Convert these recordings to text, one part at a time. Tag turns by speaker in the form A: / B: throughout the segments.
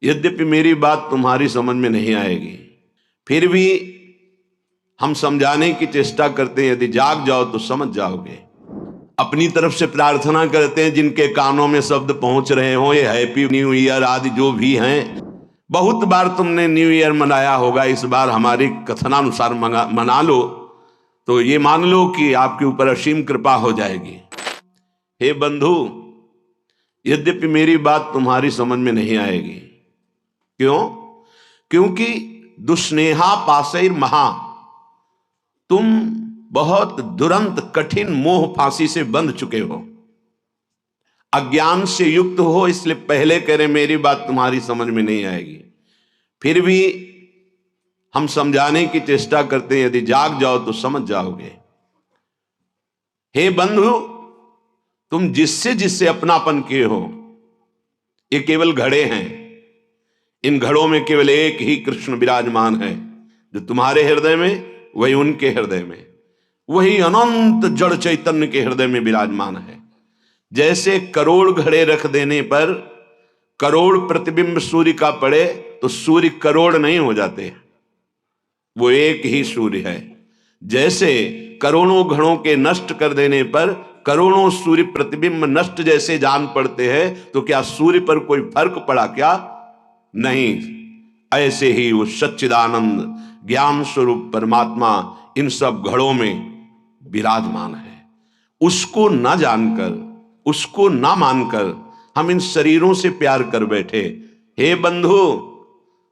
A: यद्यपि मेरी बात तुम्हारी समझ में नहीं आएगी, फिर भी हम समझाने की चेष्टा करते हैं। यदि जाग जाओ तो समझ जाओगे। अपनी तरफ से प्रार्थना करते हैं, जिनके कानों में शब्द पहुंच रहे हो, ये हैप्पी न्यू ईयर आदि जो भी हैं। बहुत बार तुमने न्यू ईयर मनाया होगा, इस बार हमारी कथनानुसार मना लो तो ये मान लो कि आपके ऊपर असीम कृपा हो जाएगी। हे बंधु, यद्यपि मेरी बात तुम्हारी समझ में नहीं आएगी। क्यों? क्योंकि दुस्नेहा पासैर महा, तुम बहुत दुरंत कठिन मोह फांसी से बंध चुके हो, अज्ञान से युक्त हो, इसलिए पहले कह रहे मेरी बात तुम्हारी समझ में नहीं आएगी। फिर भी हम समझाने की चेष्टा करते हैं। यदि जाग जाओ तो समझ जाओगे। हे बंधु, तुम जिससे जिससे अपनापन किए हो, ये केवल घड़े हैं। इन घड़ों में केवल एक ही कृष्ण विराजमान है, जो तुम्हारे हृदय में वही उनके हृदय में, वही अनंत जड़ चैतन्य के हृदय में विराजमान है। जैसे करोड़ घड़े रख देने पर करोड़ प्रतिबिंब सूर्य का पड़े तो सूर्य करोड़ नहीं हो जाते, वो एक ही सूर्य है। जैसे करोड़ों घड़ों के नष्ट कर देने पर करोड़ों सूर्य प्रतिबिंब नष्ट जैसे जान पड़ते हैं, तो क्या सूर्य पर कोई फर्क पड़ा क्या? नहीं। ऐसे ही वो सच्चिदानंद ज्ञान स्वरूप परमात्मा इन सब घड़ों में विराजमान है। उसको ना जानकर, उसको ना मानकर हम इन शरीरों से प्यार कर बैठे। हे बंधु,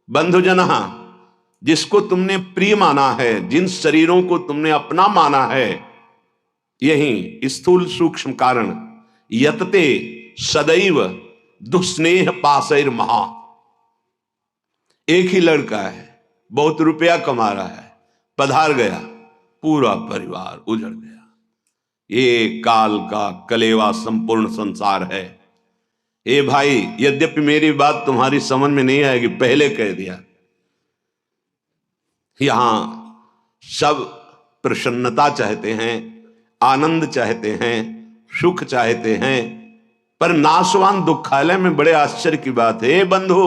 A: बंधुजना, जिसको तुमने प्रिय माना है, जिन शरीरों को तुमने अपना माना है, यही स्थूल सूक्ष्म कारण यतते सदैव दुस्नेह पासैर महा। एक ही लड़का है, बहुत रुपया कमा रहा है, पधार गया, पूरा परिवार उजड़ गया। ये काल का कलेवा संपूर्ण संसार है। ए भाई, यद्यपि मेरी बात तुम्हारी समझ में नहीं आएगी, पहले कह दिया। यहां सब प्रसन्नता चाहते हैं, आनंद चाहते हैं, सुख चाहते हैं, पर नाशवान दुखालय में बड़े आश्चर्य की बात है। बंधु,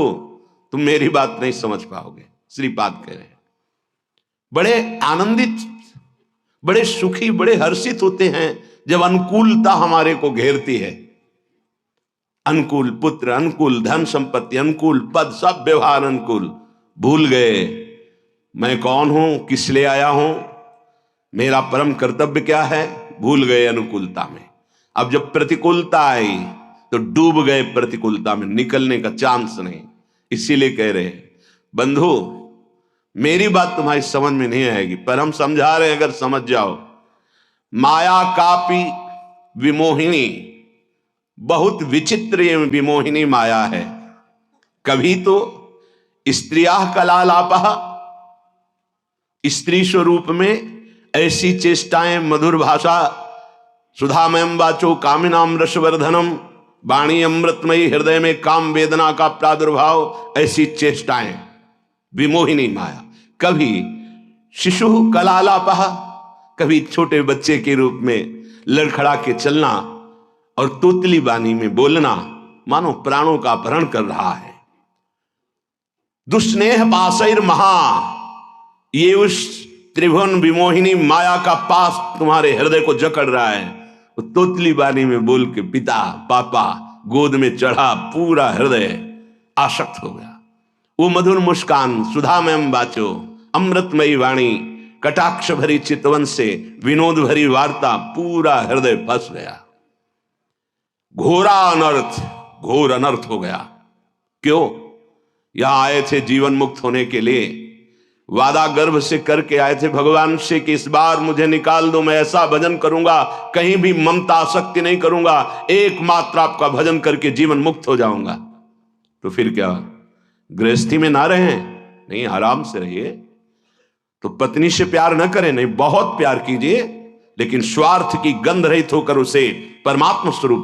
A: तुम मेरी बात नहीं समझ पाओगे। श्रीपाद कह रहे हैं, बड़े आनंदित, बड़े सुखी, बड़े हर्षित होते हैं जब अनुकूलता हमारे को घेरती है। अनुकूल पुत्र, अनुकूल धन संपत्ति, अनुकूल पद, सब व्यवहार अनुकूल। भूल गए मैं कौन हूं, किस लिए आया हूं, मेरा परम कर्तव्य क्या है, भूल गए अनुकूलता में। अब जब प्रतिकूलता आई तो डूब गए प्रतिकूलता में, निकलने का चांस नहीं। इसीलिए कह रहे हैं बंधु, मेरी बात तुम्हारी समझ में नहीं आएगी, पर हम समझा रहे हैं, अगर समझ जाओ। माया कापी विमोहिनी, बहुत विचित्र ये विमोहिनी माया है। कभी तो स्त्रिया कलालापः, स्त्री स्वरूप में ऐसी चेष्टाएं, मधुर भाषा, सुधामयम वाचो कामिनाम रसवर्धनम, वाणी अमृतमयी, हृदय में काम वेदना का प्रादुर्भाव, ऐसी चेष्टाएं, विमोहिनी माया। कभी शिशु कलालापः, कभी छोटे बच्चे के रूप में लड़खड़ा के चलना और तोतली बानी में बोलना, मानो प्राणों का अपहरण कर रहा है। दुस्नेह पासैर महा, ये उस त्रिभुवन विमोहिनी माया का पास तुम्हारे हृदय को जकड़ रहा है। वो तोतली बानी में बोल के पिता पापा गोद में चढ़ा, पूरा हृदय आसक्त हो गया। वो मधुर मुस्कान, सुधामयम वाचो, अमृतमयी वाणी, कटाक्ष भरी चितवन से विनोद भरी वार्ता, पूरा हृदय फंस गया। घोरा अनर्थ, घोर अनर्थ हो गया। क्यों? यहां आए थे जीवन मुक्त होने के लिए, वादा गर्भ से करके आए थे भगवान से कि इस बार मुझे निकाल दो, मैं ऐसा भजन करूंगा, कहीं भी ममता आसक्ति नहीं करूंगा, एकमात्र आपका भजन करके जीवन मुक्त हो जाऊंगा। तो फिर क्या, गृहस्थी में ना रहें? नहीं, आराम से रहिए। तो पत्नी से प्यार न करें, नहीं, बहुत प्यार कीजिए, लेकिन स्वार्थ की गंध रहित होकर उसे परमात्मा स्वरूप